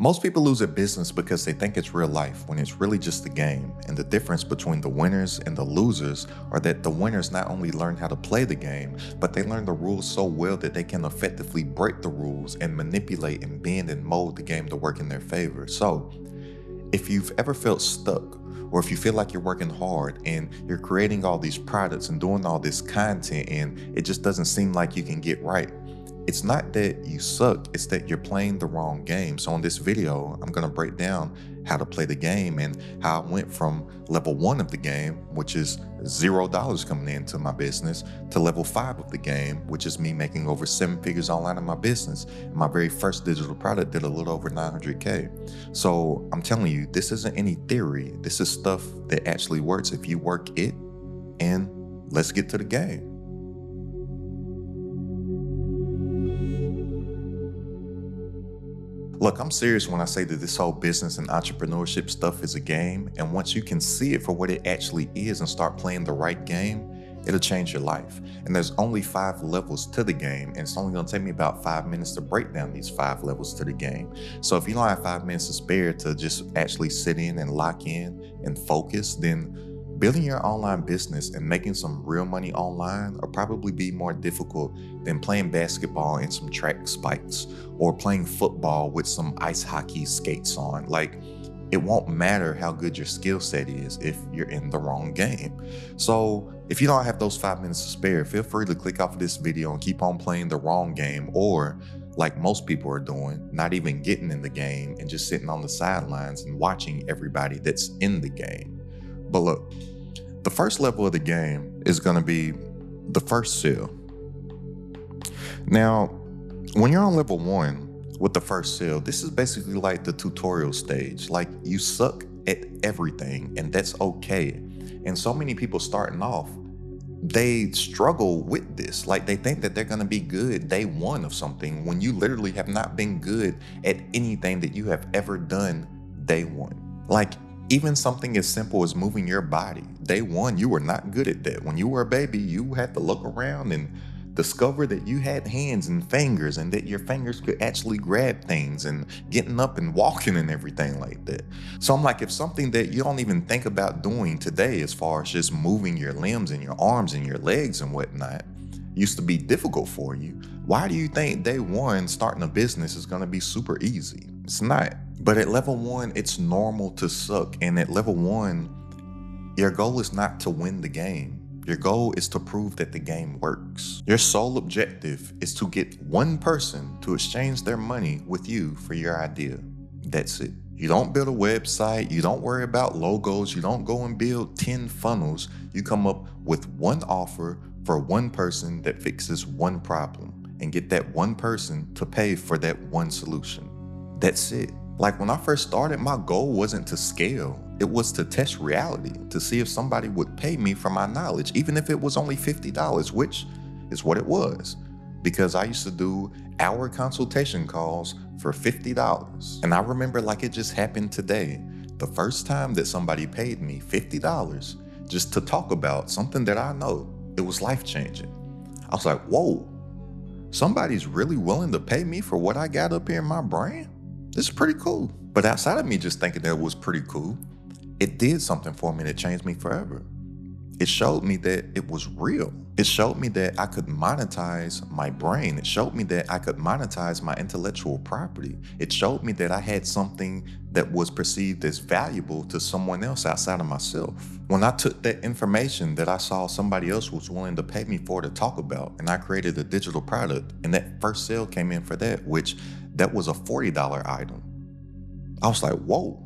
Most people lose a business because they think it's real life when it's really just a game. And the difference between the winners and the losers are that the winners not only learn how to play the game, but they learn the rules so well that they can effectively break the rules and manipulate and bend and mold the game to work in their favor. So, if you've ever felt stuck, or if you feel like you're working hard and you're creating all these products and doing all this content and it just doesn't seem like you can get right, it's not that you suck, it's that you're playing the wrong game. So in this video, I'm gonna break down how to play the game and how I went from level 1 of the game, which is $0 coming into my business, to level 5 of the game, which is me making over 7 figures online in my business. And my very first digital product did a little over 900K. So I'm telling you, this isn't any theory. This is stuff that actually works if you work it, and let's get to the game. Look, I'm serious when I say that this whole business and entrepreneurship stuff is a game, and once you can see it for what it actually is and start playing the right game, it'll change your life. And there's only 5 levels to the game, and it's only gonna take me about 5 minutes to break down these 5 levels to the game. So if you don't have 5 minutes to spare to just actually sit in and lock in and focus, then building your online business and making some real money online will probably be more difficult than playing basketball in some track spikes or playing football with some ice hockey skates on. Like, it won't matter how good your skill set is if you're in the wrong game. So if you don't have those 5 minutes to spare, feel free to click off of this video and keep on playing the wrong game, or like most people are doing, not even getting in the game and just sitting on the sidelines and watching everybody that's in the game. But look, the first level of the game is going to be the first sale. Now, when you're on level 1 with the first sale, this is basically like the tutorial stage. Like, you suck at everything, and that's okay. And so many people starting off, they struggle with this. Like, they think that they're going to be good day 1 of something when you literally have not been good at anything that you have ever done day 1. Like, even something as simple as moving your body. Day 1, you were not good at that. When you were a baby, you had to look around and discover that you had hands and fingers and that your fingers could actually grab things and getting up and walking and everything like that. So I'm like, if something that you don't even think about doing today, as far as just moving your limbs and your arms and your legs and whatnot, used to be difficult for you, why do you think day 1 starting a business is going to be super easy? It's not. But at level 1, it's normal to suck. And at level 1, your goal is not to win the game. Your goal is to prove that the game works. Your sole objective is to get one person to exchange their money with you for your idea. That's it. You don't build a website, you don't worry about logos, you don't go and build 10 funnels. You come up with one offer for one person that fixes one problem and get that one person to pay for that one solution. That's it. Like, when I first started, my goal wasn't to scale. It was to test reality, to see if somebody would pay me for my knowledge, even if it was only $50, which is what it was. Because I used to do hour consultation calls for $50. And I remember like it just happened today. The first time that somebody paid me $50 just to talk about something that I know, it was life-changing. I was like, whoa, somebody's really willing to pay me for what I got up here in my brain? This is pretty cool. But outside of me just thinking that it was pretty cool, it did something for me that changed me forever. It showed me that it was real. It showed me that I could monetize my brain. It showed me that I could monetize my intellectual property. It showed me that I had something that was perceived as valuable to someone else outside of myself. When I took that information that I saw somebody else was willing to pay me for to talk about, and I created a digital product, and that first sale came in for that, which that was a $40 item. I was like, whoa.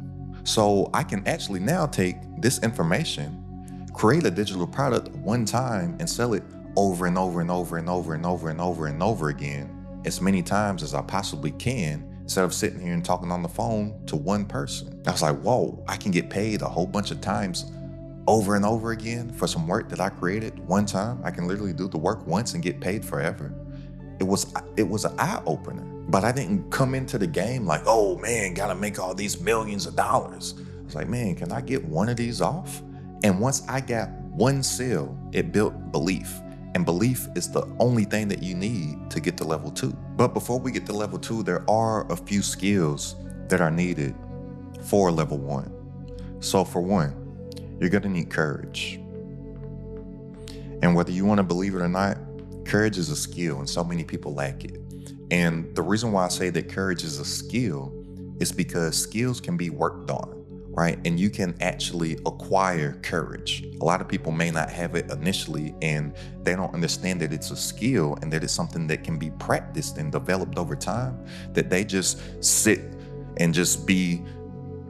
So I can actually now take this information, create a digital product one time, and sell it over and over and over and over and over and over and over again, as many times as I possibly can, instead of sitting here and talking on the phone to one person. I was like, whoa, I can get paid a whole bunch of times over and over again for some work that I created one time. I can literally do the work once and get paid forever. It was an eye-opener. But I didn't come into the game like, oh man, gotta make all these millions of dollars. I was like, man, can I get one of these off? And once I got one sale, it built belief. And belief is the only thing that you need to get to level 2. But before we get to level 2, there are a few skills that are needed for level 1. So for one, you're going to need courage. And whether you want to believe it or not, courage is a skill and so many people lack it. And the reason why I say that courage is a skill is because skills can be worked on, right? And you can actually acquire courage. A lot of people may not have it initially and they don't understand that it's a skill and that it's something that can be practiced and developed over time, that they just sit and just be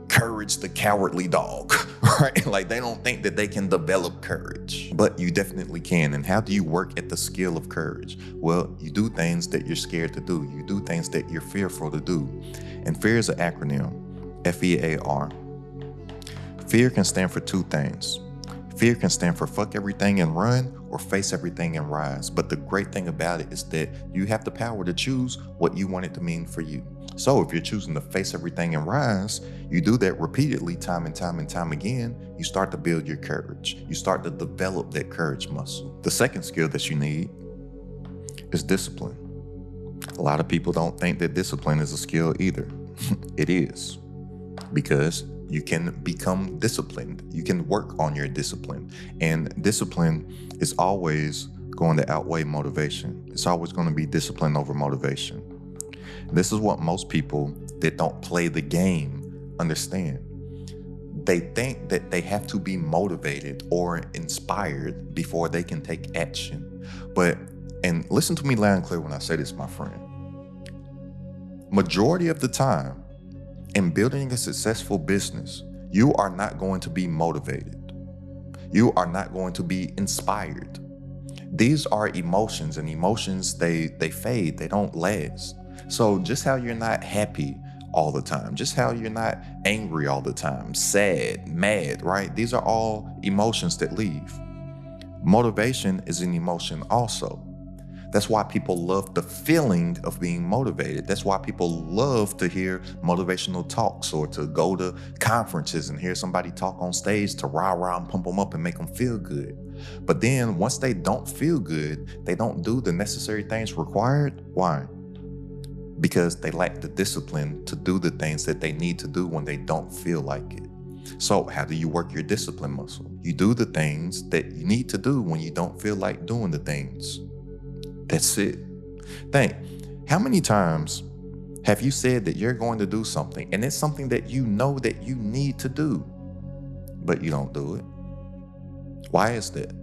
Courage the Cowardly Dog, right? Like they don't think that they can develop courage, but you definitely can. And how do you work at the skill of courage? Well, you do things that you're scared to do. You do things that you're fearful to do. And fear is an acronym, FEAR. Fear can stand for two things. Fear can stand for fuck everything and run, or face everything and rise. But the great thing about it is that you have the power to choose what you want it to mean for you. So if you're choosing to face everything and rise, you do that repeatedly time and time again, you start to build your courage. You start to develop that courage muscle. The second skill that you need is discipline. A lot of people don't think that discipline is a skill either. It is, because you can become disciplined. You can work on your discipline. And discipline is always going to outweigh motivation. It's always going to be discipline over motivation. This is what most people that don't play the game understand. They think that they have to be motivated or inspired before they can take action. And listen to me loud and clear when I say this, my friend. Majority of the time, in building a successful business, you are not going to be motivated. You are not going to be inspired. These are emotions, and emotions, they fade, they don't last. So just how you're not happy all the time, just how you're not angry all the time, sad, mad, right? These are all emotions that leave. Motivation is an emotion also. That's why people love the feeling of being motivated. That's why people love to hear motivational talks or to go to conferences and hear somebody talk on stage to rah-rah and pump them up and make them feel good. But then once they don't feel good, they don't do the necessary things required. Why? Because they lack the discipline to do the things that they need to do when they don't feel like it. So how do you work your discipline muscle? You do the things that you need to do when you don't feel like doing the things. That's it. Think, how many times have you said that you're going to do something and it's something that you know that you need to do, but you don't do it? Why is that?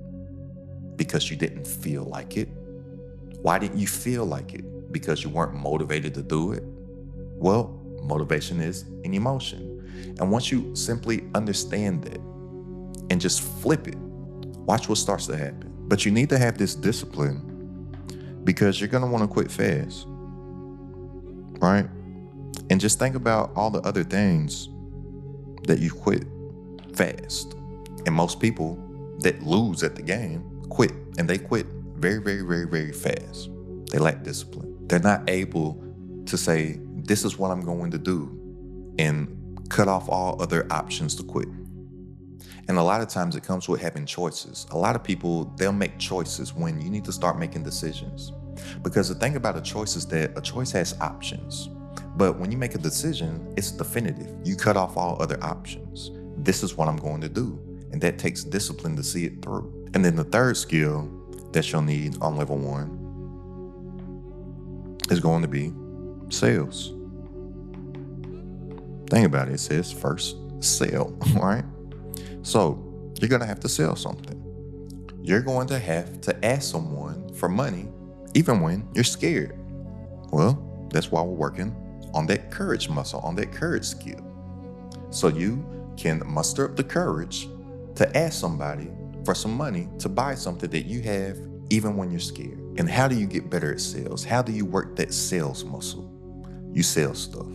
Because you didn't feel like it. Why didn't you feel like it? Because you weren't motivated to do it? Well, motivation is an emotion. And once you simply understand that and just flip it, watch what starts to happen. But you need to have this discipline because you're going to want to quit fast, right? And just think about all the other things that you quit fast. And most people that lose at the game quit, and they quit very, very, very, very fast. They lack discipline. They're not able to say, this is what I'm going to do, and cut off all other options to quit. And a lot of times it comes with having choices. A lot of people, they'll make choices when you need to start making decisions. Because the thing about a choice is that a choice has options. But when you make a decision, it's definitive. You cut off all other options. This is what I'm going to do. And that takes discipline to see it through. And then the third skill that you'll need on level 1 is going to be sales. Think about it. It says first sell, right? So you're going to have to sell something. You're going to have to ask someone for money, even when you're scared. Well, that's why we're working on that courage muscle, on that courage skill. So you can muster up the courage to ask somebody for some money to buy something that you have, even when you're scared. And how do you get better at sales? How do you work that sales muscle? You sell stuff.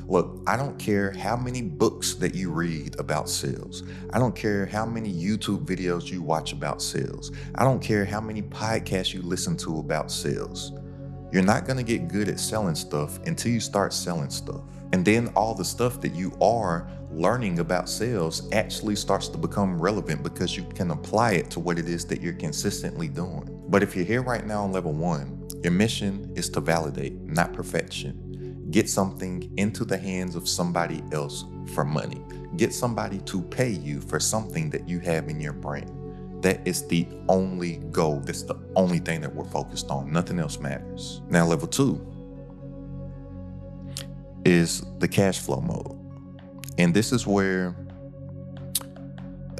Look, I don't care how many books that you read about sales. I don't care how many YouTube videos you watch about sales. I don't care how many podcasts you listen to about sales. You're not going to get good at selling stuff until you start selling stuff. And then all the stuff that you are learning about sales actually starts to become relevant because you can apply it to what it is that you're consistently doing. But if you're here right now on level 1, your mission is to validate, not perfection. Get something into the hands of somebody else for money. Get somebody to pay you for something that you have in your brand. That is the only goal. That's the only thing that we're focused on. Nothing else matters. Now, level 2 is the cash flow mode. And this is where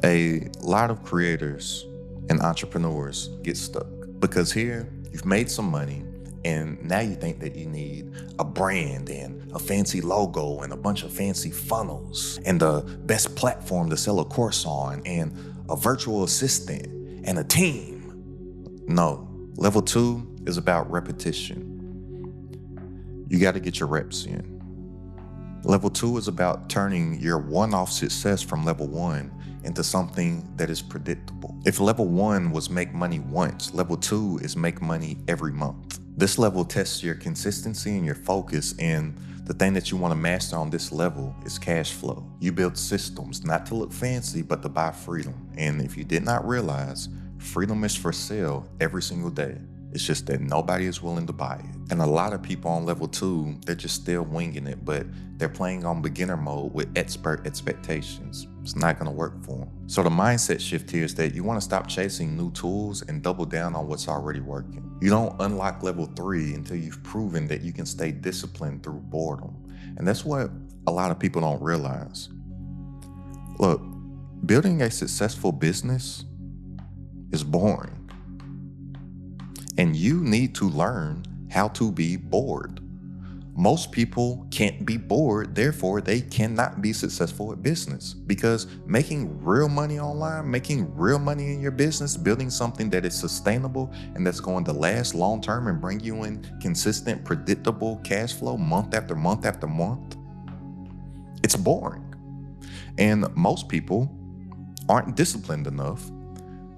a lot of creators and entrepreneurs get stuck, because here you've made some money and now you think that you need a brand and a fancy logo and a bunch of fancy funnels and the best platform to sell a course on and a virtual assistant and a team. No, level 2 is about repetition. You got to get your reps in. Level 2 is about turning your one-off success from level 1 into something that is predictable. If level 1 was make money once, level 2 is make money every month. This level tests your consistency and your focus, and the thing that you want to master on this level is cash flow. You build systems not to look fancy, but to buy freedom. And if you did not realize, freedom is for sale every single day. It's just that nobody is willing to buy it. And a lot of people on level 2, they're just still winging it, but they're playing on beginner mode with expert expectations. It's not going to work for them. So the mindset shift here is that you want to stop chasing new tools and double down on what's already working. You don't unlock level 3 until you've proven that you can stay disciplined through boredom. And that's what a lot of people don't realize. Look, building a successful business is boring. And you need to learn how to be bored. Most people can't be bored, therefore they cannot be successful at business, because making real money online, making real money in your business, building something that is sustainable and that's going to last long term and bring you in consistent, predictable cash flow month after month after month, it's boring. And most people aren't disciplined enough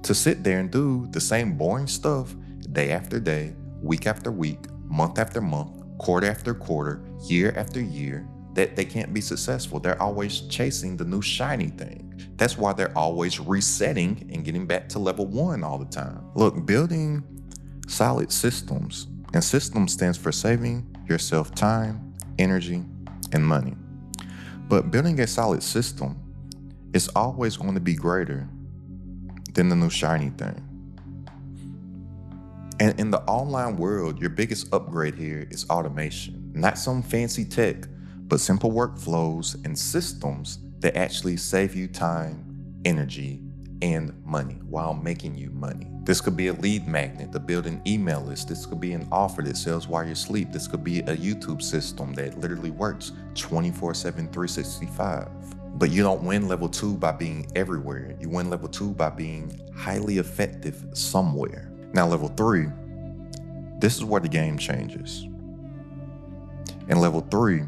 to sit there and do the same boring stuff day after day, week after week, month after month, quarter after quarter, year after year, that they can't be successful. They're always chasing the new shiny thing. That's why they're always resetting and getting back to level 1 all the time. Look, building solid systems, and systems stands for saving yourself time, energy, and money. But building a solid system is always going to be greater than the new shiny thing. And in the online world, your biggest upgrade here is automation. Not some fancy tech, but simple workflows and systems that actually save you time, energy, and money while making you money. This could be a lead magnet to build an email list. This could be an offer that sells while you sleep. This could be a YouTube system that literally works 24/7, 365. But you don't win level 2 by being everywhere. You win level 2 by being highly effective somewhere. Now, level 3, this is where the game changes. And level 3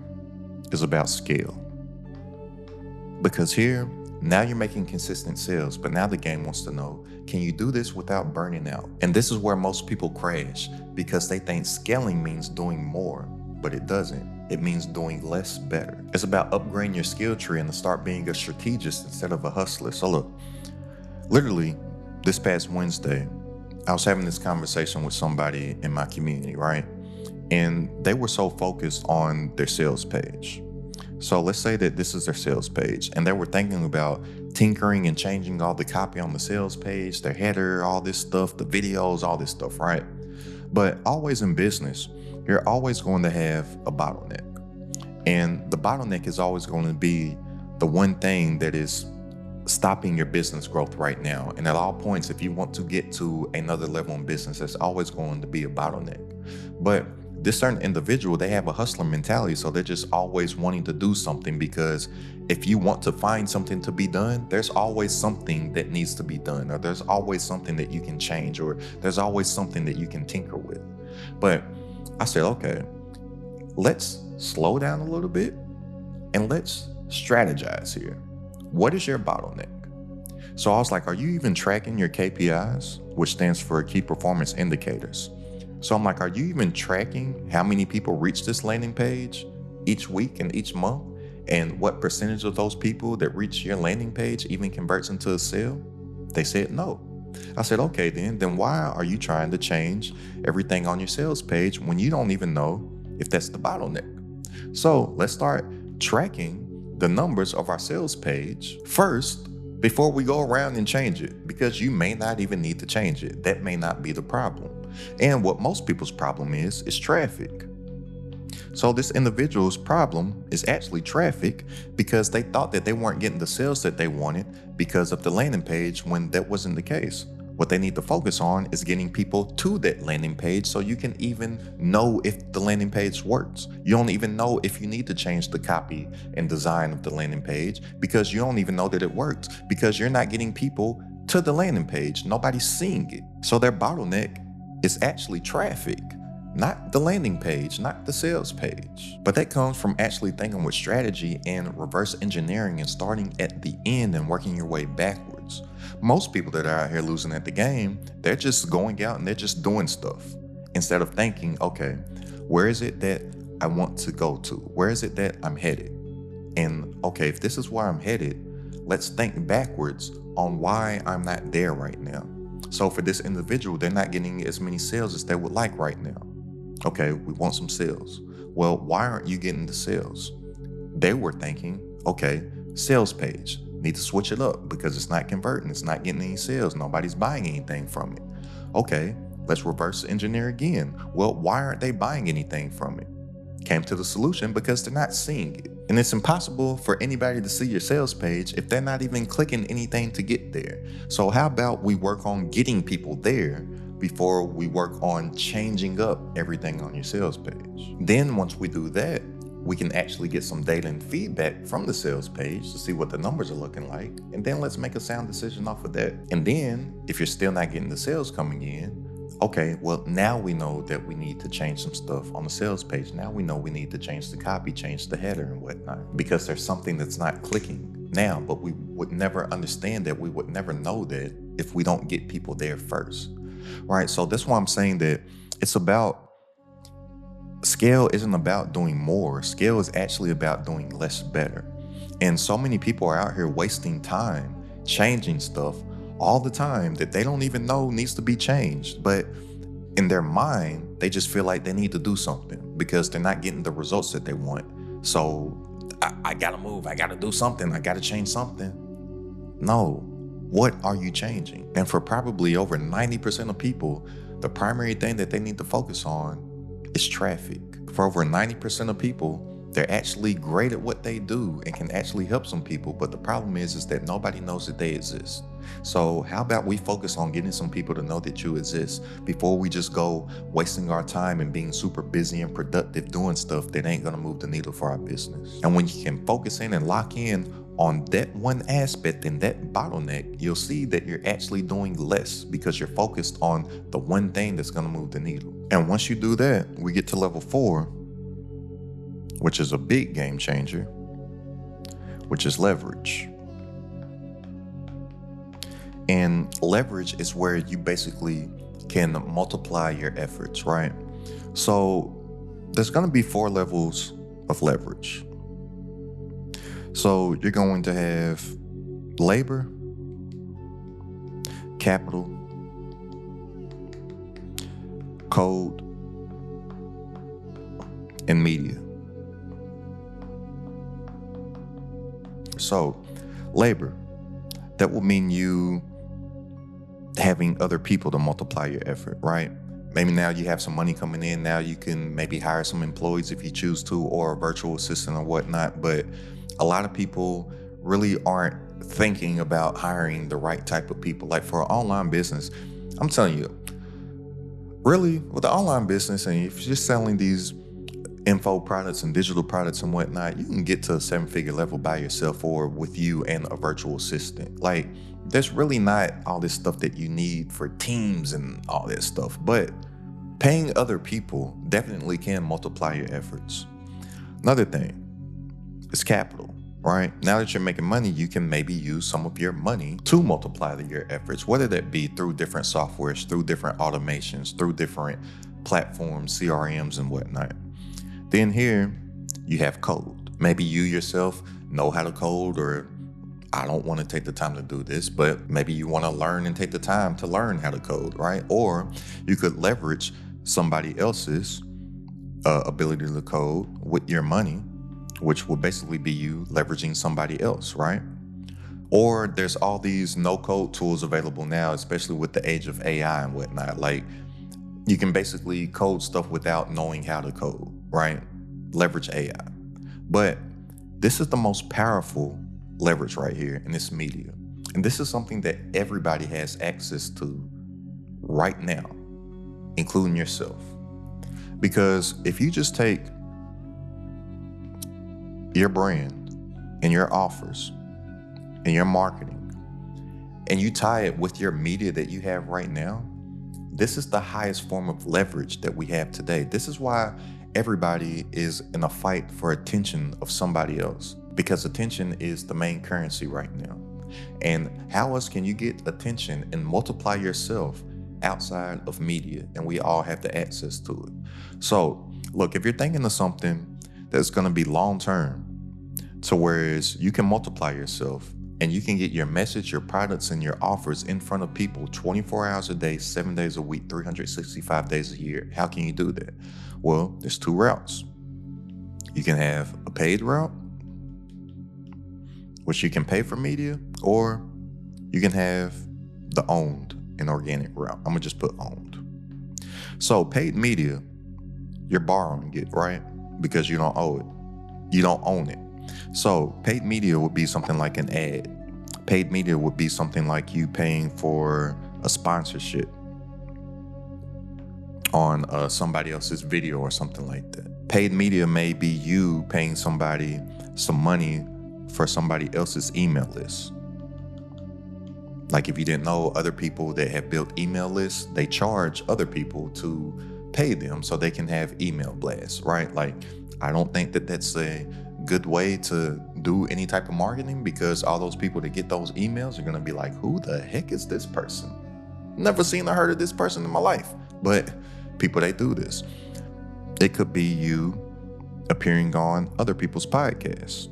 is about scale. Because here, now you're making consistent sales, but now the game wants to know, can you do this without burning out? And this is where most people crash, because they think scaling means doing more, but it doesn't. It means doing less better. It's about upgrading your skill tree and to start being a strategist instead of a hustler. So look, literally this past Wednesday, I was having this conversation with somebody in my community, right? And they were so focused on their sales page. So let's say that this is their sales page, and they were thinking about tinkering and changing all the copy on the sales page, their header, all this stuff, the videos, all this stuff, right? But always in business, you're always going to have a bottleneck. And the bottleneck is always going to be the one thing that is stopping your business growth right now. And at all points, if you want to get to another level in business, there's always going to be a bottleneck. But this certain individual, they have a hustler mentality, so they're just always wanting to do something, because if you want to find something to be done, there's always something that needs to be done, or there's always something that you can change, or there's always something that you can tinker with. But I said, okay, let's slow down a little bit and let's strategize here. What is your bottleneck? So I was like, are you even tracking your KPIs, which stands for key performance indicators? So I'm like, are you even tracking how many people reach this landing page each week and each month? And what percentage of those people that reach your landing page even converts into a sale? They said no. I said, okay, then why are you trying to change everything on your sales page when you don't even know if that's the bottleneck? So let's start tracking the numbers of our sales page first before we go around and change it, because you may not even need to change it. That may not be the problem. And what most people's problem is traffic. So this individual's problem is actually traffic, because they thought that they weren't getting the sales that they wanted because of the landing page, when that wasn't the case. What they need to focus on is getting people to that landing page, so you can even know if the landing page works. You don't even know if you need to change the copy and design of the landing page, because you don't even know that it works, because you're not getting people to the landing page. Nobody's seeing it. So their bottleneck is actually traffic, not the landing page, not the sales page. But that comes from actually thinking with strategy and reverse engineering and starting at the end and working your way backwards. Most people that are out here losing at the game, they're just going out and they're just doing stuff instead of thinking, okay, where is it that I want to go to? Where is it that I'm headed? And okay, if this is where I'm headed, let's think backwards on why I'm not there right now. So for this individual, they're not getting as many sales as they would like right now. Okay, we want some sales. Well, why aren't you getting the sales? They were thinking, okay, sales page, need to switch it up because it's not converting, it's not getting any sales, nobody's buying anything from it. Okay, let's reverse engineer again. Well, why aren't they buying anything from it? Came to the solution, because they're not seeing it. And it's impossible for anybody to see your sales page if they're not even clicking anything to get there. So how about we work on getting people there before we work on changing up everything on your sales page? Then once we do that, we can actually get some data and feedback from the sales page to see what the numbers are looking like. And then let's make a sound decision off of that. And then if you're still not getting the sales coming in, okay, well, now we know that we need to change some stuff on the sales page. Now we know we need to change the copy, change the header and whatnot, because there's something that's not clicking now. But we would never understand that. We would never know that if we don't get people there first. Right? So that's why I'm saying that it's about, scale isn't about doing more. Scale is actually about doing less better. And so many people are out here wasting time changing stuff all the time that they don't even know needs to be changed. But in their mind, they just feel like they need to do something because they're not getting the results that they want. So I gotta move, I gotta do something, I gotta change something. No, what are you changing? And for probably over 90% of people, the primary thing that they need to focus on is traffic. For over 90% of people, they're actually great at what they do and can actually help some people. But the problem is that nobody knows that they exist. So how about we focus on getting some people to know that you exist before we just go wasting our time and being super busy and productive doing stuff that ain't gonna move the needle for our business. And when you can focus in and lock in on that one aspect and that bottleneck, you'll see that you're actually doing less because you're focused on the one thing that's gonna move the needle. And once you do that, we get to level 4, which is a big game changer, which is leverage. And leverage is where you basically can multiply your efforts, right? So there's going to be 4 levels of leverage. So you're going to have labor, capital, code, and media. So labor, that will mean you having other people to multiply your effort, right? Maybe now you have some money coming in. Now you can maybe hire some employees if you choose to, or a virtual assistant or whatnot. But a lot of people really aren't thinking about hiring the right type of people. Like for an online business, I'm telling you, really with the online business, and if you're selling these info products and digital products and whatnot, you can get to a 7-figure level by yourself or with you and a virtual assistant. Like there's really not all this stuff that you need for teams and all that stuff, but paying other people definitely can multiply your efforts. Another thing is capital, right? Now that you're making money, you can maybe use some of your money to multiply your efforts, whether that be through different softwares, through different automations, through different platforms, CRMs and whatnot. Then here you have code. Maybe you yourself know how to code, or I don't want to take the time to do this, but maybe you want to learn and take the time to learn how to code, right? Or you could leverage somebody else's ability to code with your money, which will basically be you leveraging somebody else, right? Or there's all these no code tools available now, especially with the age of AI and whatnot. Like you can basically code stuff without knowing how to code, right? Leverage AI. But this is the most powerful leverage right here in this media. And this is something that everybody has access to right now, including yourself. Because if you just take your brand and your offers and your marketing and you tie it with your media that you have right now, this is the highest form of leverage that we have today. This is why everybody is in a fight for attention of somebody else, because attention is the main currency right now. And how else can you get attention and multiply yourself outside of media? And we all have the access to it. So look, if you're thinking of something that's going to be long term, to whereas you can multiply yourself and you can get your message, your products, and your offers in front of people 24 hours a day, 7 days a week, 365 days a year. How can you do that? Well, there's two routes. You can have a paid route, which you can pay for media, or you can have the owned and organic route. I'm gonna just put owned. So paid media, you're borrowing it, right? Because you don't owe it. You don't own it. So paid media would be something like an ad. Paid media would be something like you paying for a sponsorship on somebody else's video or something like that. Paid media may be you paying somebody some money for somebody else's email list. Like if you didn't know, other people that have built email lists, they charge other people to pay them so they can have email blasts, right? Like I don't think that that's a good way to do any type of marketing, because all those people that get those emails are going to be like, who the heck is this person? Never seen or heard of this person in my life. But people, they do this. It could be you appearing on other people's podcasts.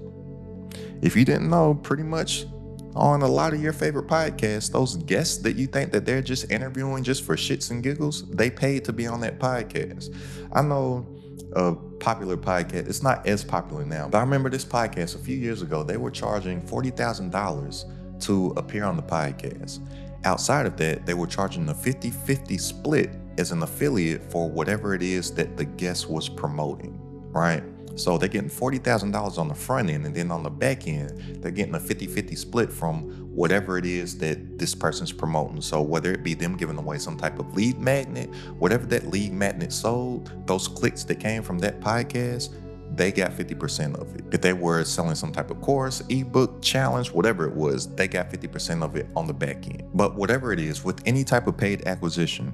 If you didn't know, pretty much on a lot of your favorite podcasts, those guests that you think that they're just interviewing just for shits and giggles, they paid to be on that podcast. I know a popular podcast, it's not as popular now, but I remember this podcast a few years ago, they were charging $40,000 to appear on the podcast. Outside of that, they were charging a 50-50 split as an affiliate for whatever it is that the guest was promoting, right? So they're getting $40,000 on the front end, and then on the back end, they're getting a 50-50 split from whatever it is that this person's promoting. So whether it be them giving away some type of lead magnet, whatever that lead magnet sold, those clicks that came from that podcast, they got 50% of it. If they were selling some type of course, ebook, challenge, whatever it was, they got 50% of it on the back end. But whatever it is, with any type of paid acquisition,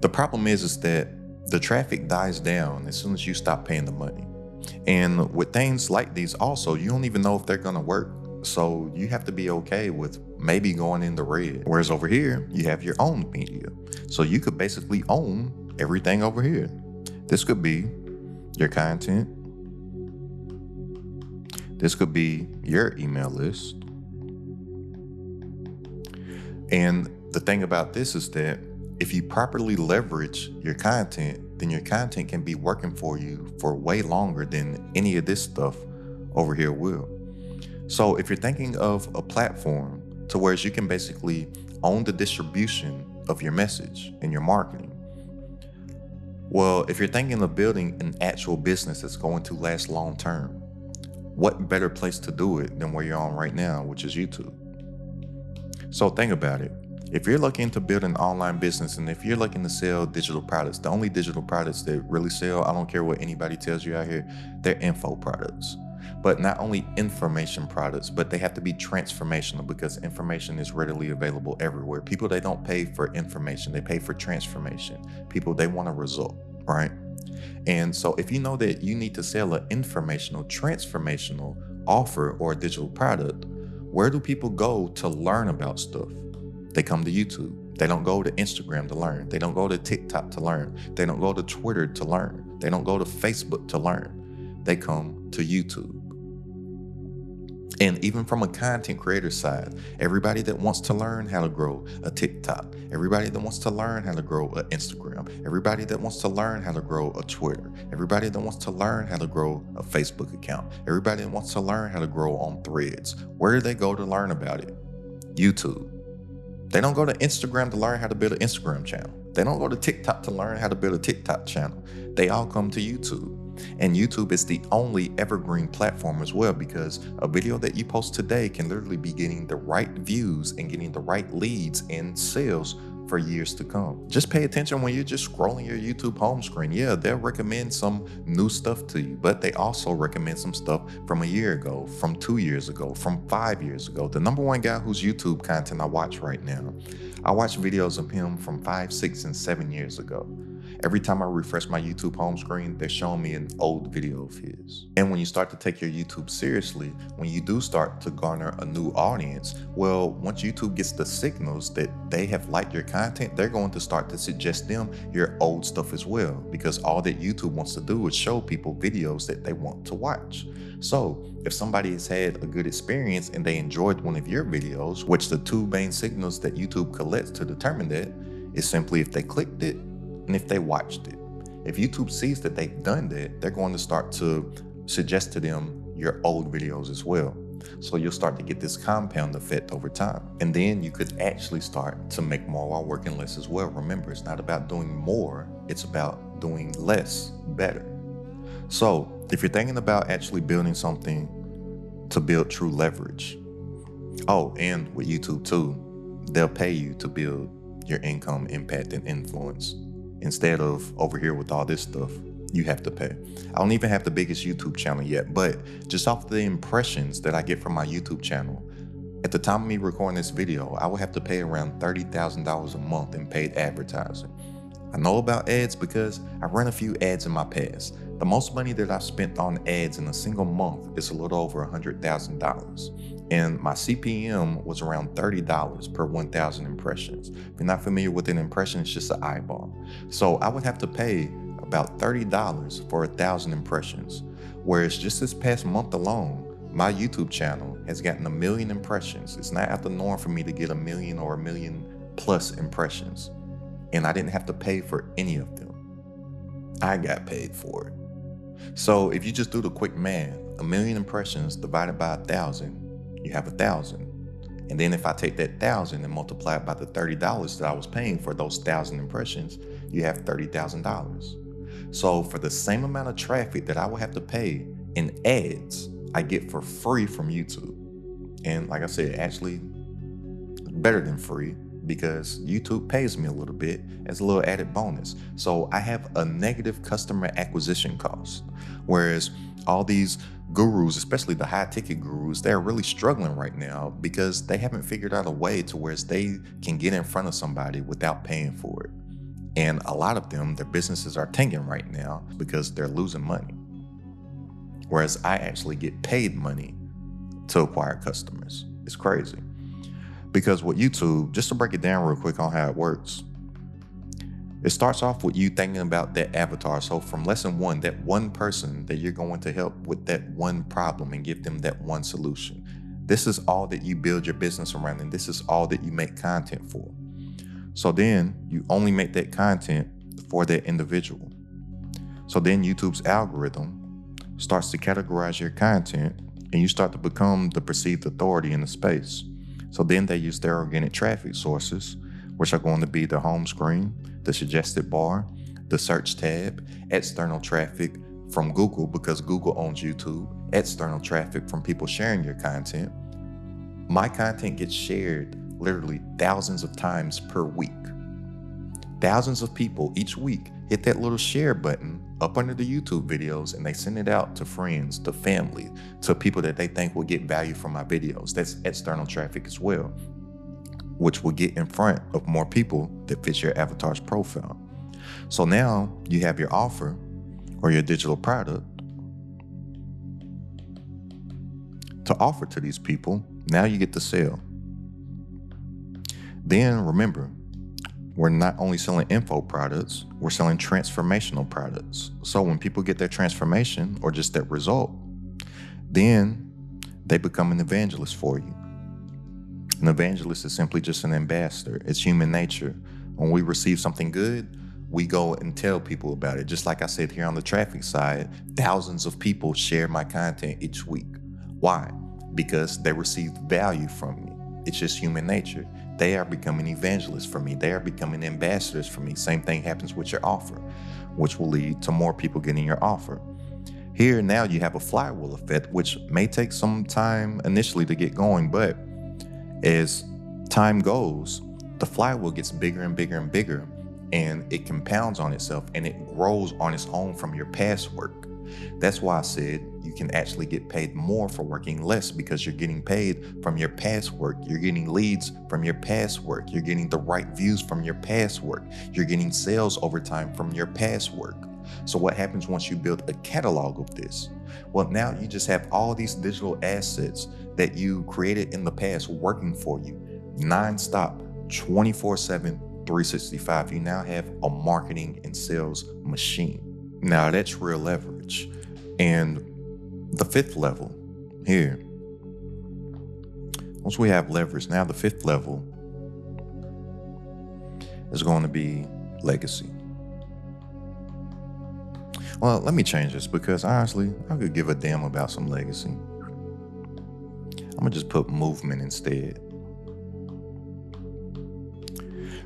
the problem is that the traffic dies down as soon as you stop paying the money. And with things like these also, you don't even know if they're gonna work. So you have to be okay with maybe going in the red. Whereas over here, you have your own media. So you could basically own everything over here. This could be your content. This could be your email list. And the thing about this is that if you properly leverage your content, then your content can be working for you for way longer than any of this stuff over here will. So if you're thinking of a platform to where you can basically own the distribution of your message and your marketing, well, if you're thinking of building an actual business that's going to last long term, what better place to do it than where you're on right now, which is YouTube? So think about it. If you're looking to build an online business, and if you're looking to sell digital products, the only digital products that really sell, I don't care what anybody tells you out here, they're info products. But not only information products, but they have to be transformational, because information is readily available everywhere. People, they don't pay for information, they pay for transformation. People, they want a result, right? And so if you know that you need to sell an informational, transformational offer or a digital product, where do people go to learn about stuff? They come to YouTube. They don't go to Instagram to learn. They don't go to TikTok to learn. They don't go to Twitter to learn. They don't go to Facebook to learn. They come to YouTube. And even from a content creator side, everybody that wants to learn how to grow a TikTok, everybody that wants to learn how to grow an Instagram, everybody that wants to learn how to grow a Twitter, everybody that wants to learn how to grow a Facebook account, everybody that wants to learn how to grow on Threads, where do they go to learn about it? YouTube. They don't go to Instagram to learn how to build an Instagram channel. They don't go to TikTok to learn how to build a TikTok channel. They all come to YouTube. And YouTube is the only evergreen platform as well, because a video that you post today can literally be getting the right views and getting the right leads and sales for years to come. Just pay attention when you're just scrolling your YouTube home screen. Yeah, they'll recommend some new stuff to you, but they also recommend some stuff from a year ago, from 2 years ago, from 5 years ago. The number one guy whose YouTube content I watch right now, I watch videos of him from 5, 6, and 7 years ago. Every time I refresh my YouTube home screen, they're showing me an old video of his. And when you start to take your YouTube seriously, when you do start to garner a new audience, well, once YouTube gets the signals that they have liked your content, they're going to start to suggest them your old stuff as well, because all that YouTube wants to do is show people videos that they want to watch. So if somebody has had a good experience and they enjoyed one of your videos, which the two main signals that YouTube collects to determine that is simply if they clicked it and if they watched it. If YouTube sees that they've done that, they're going to start to suggest to them your old videos as well. So you'll start to get this compound effect over time. And then you could actually start to make more while working less as well. Remember, it's not about doing more, it's about doing less better. So if you're thinking about actually building something to build true leverage, oh, and with YouTube too, they'll pay you to build your income, impact, and influence. Instead of over here with all this stuff, you have to pay. I don't even have the biggest YouTube channel yet, but just off the impressions that I get from my YouTube channel, at the time of me recording this video, I would have to pay around $30,000 a month in paid advertising. I know about ads because I ran a few ads in my past. The most money that I've spent on ads in a single month is a little over $100,000. And my CPM was around $30 per 1,000 impressions. If you're not familiar with an impression, it's just an eyeball. So I would have to pay about $30 for 1,000 impressions. Whereas just this past month alone, my YouTube channel has gotten 1 million impressions. It's not out the norm for me to get 1 million or 1 million plus impressions. And I didn't have to pay for any of them. I got paid for it. So if you just do the quick math, 1 million impressions divided by 1,000, you have 1,000. And then if I take that 1,000 and multiply it by the $30 that I was paying for those 1,000 impressions, you have $30,000. So for the same amount of traffic that I would have to pay in ads, I get for free from YouTube. And like I said, actually better than free, because YouTube pays me a little bit as a little added bonus. So I have a negative customer acquisition cost. Whereas all these gurus, especially the high ticket gurus, they're really struggling right now because they haven't figured out a way to where they can get in front of somebody without paying for it. And a lot of them, their businesses are tanking right now because they're losing money. Whereas I actually get paid money to acquire customers. It's crazy. Because with YouTube, just to break it down real quick on how it works, it starts off with you thinking about that avatar. So from lesson 1, that one person that you're going to help with that one problem and give them that one solution. This is all that you build your business around, and this is all that you make content for. So then you only make that content for that individual. So then YouTube's algorithm starts to categorize your content, and you start to become the perceived authority in the space. So then they use their organic traffic sources, which are going to be the home screen, the suggested bar, the search tab, external traffic from Google because Google owns YouTube, external traffic from people sharing your content. My content gets shared literally thousands of times per week. Thousands of people each week hit that little share button up under the YouTube videos, and they send it out to friends, to family, to people that they think will get value from my videos. That's external traffic as well, which will get in front of more people that fit your avatar's profile. So now you have your offer or your digital product to offer to these people. Now you get to sell. Then remember, we're not only selling info products, we're selling transformational products. So when people get their transformation or just that result, then they become an evangelist for you. An evangelist is simply just an ambassador. It's human nature. When we receive something good, we go and tell people about it. Just like I said here on the traffic side, thousands of people share my content each week. Why? Because they received value from me. It's just human nature. They are becoming evangelists for me. They are becoming ambassadors for me. Same thing happens with your offer, which will lead to more people getting your offer. Here now you have a flywheel effect, which may take some time initially to get going, but as time goes, the flywheel gets bigger and bigger and bigger, and it compounds on itself and it grows on its own from your past work. That's why I said you can actually get paid more for working less, because you're getting paid from your past work. You're getting leads from your past work. You're getting the right views from your past work. You're getting sales over time from your past work. So what happens once you build a catalog of this? Well, now you just have all these digital assets that you created in the past working for you, nonstop, 24/7, 365. You now have a marketing and sales machine. Now that's real leverage. And the fifth level here, once we have leverage, now the fifth level is going to be legacy. Well, let me change this, because honestly, I could give a damn about some legacy. I'm gonna just put movement instead.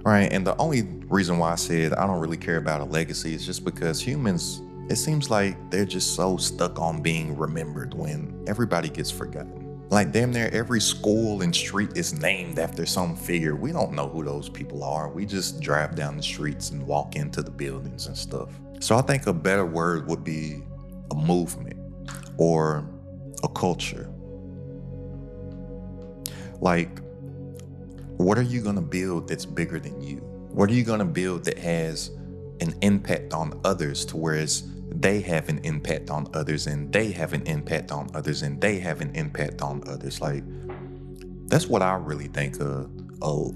Right, and the only reason why I said I don't really care about a legacy is just because humans, it seems like they're just so stuck on being remembered when everybody gets forgotten. Like damn near every school and street is named after some figure. We don't know who those people are. We just drive down the streets and walk into the buildings and stuff. So I think a better word would be a movement or a culture. Like, what are you gonna build that's bigger than you? What are you gonna build that has an impact on others, to whereas they have an impact on others and they have an impact on others and they have an impact on others? Like, that's what I really think a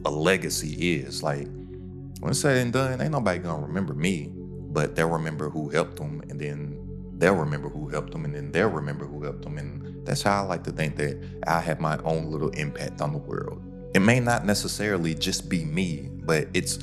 legacy is. Like, when it's said and done, ain't nobody gonna remember me, but they'll remember who helped them, and then they'll remember who helped them, and then they'll remember who helped them. And that's how I like to think that I have my own little impact on the world. It may not necessarily just be me, but it's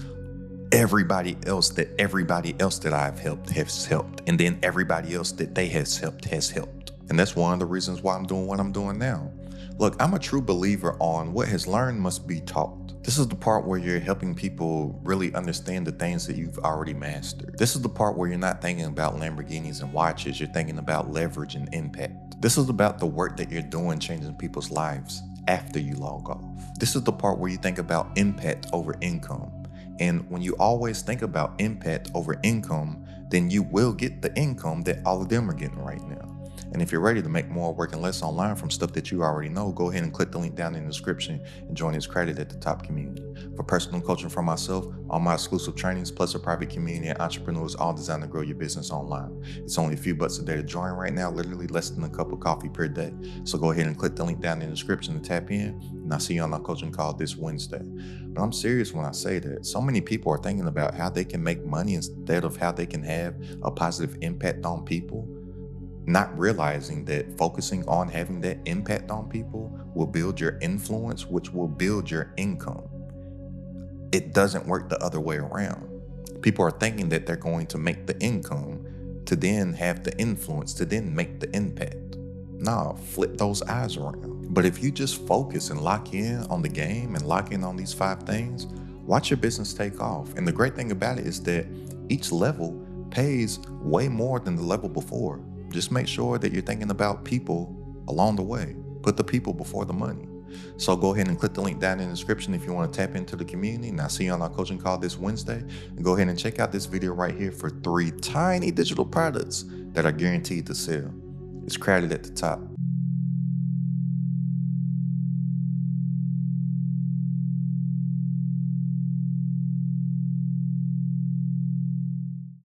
everybody else that I've helped has helped, and then everybody else that they has helped. And that's one of the reasons why I'm doing what I'm doing now. Look, I'm a true believer on what has learned must be taught. This is the part where you're helping people really understand the things that you've already mastered. This is the part where you're not thinking about Lamborghinis and watches, you're thinking about leverage and impact. This is about the work that you're doing changing people's lives after you log off. This is the part where you think about impact over income. And when you always think about impact over income, then you will get the income that all of them are getting right now. And if you're ready to make more working less online from stuff that you already know, go ahead and click the link down in the description and join this Credit at the Top community. For personal coaching from myself, all my exclusive trainings, plus a private community and entrepreneurs, all designed to grow your business online. It's only a few bucks a day to join right now, literally less than a cup of coffee per day. So go ahead and click the link down in the description to tap in, and I'll see you on our coaching call this Wednesday. But I'm serious when I say that. So many people are thinking about how they can make money instead of how they can have a positive impact on people, not realizing that focusing on having that impact on people will build your influence, which will build your income. It doesn't work the other way around. People are thinking that they're going to make the income to then have the influence, to then make the impact. Nah, flip those eyes around. But if you just focus and lock in on the game and lock in on these 5 things, watch your business take off. And the great thing about it is that each level pays way more than the level before. Just make sure that you're thinking about people along the way. Put the people before the money. So go ahead and click the link down in the description if you want to tap into the community. And I'll see you on our coaching call this Wednesday. And go ahead and check out this video right here for 3 tiny digital products that are guaranteed to sell. It's Credit at the Top.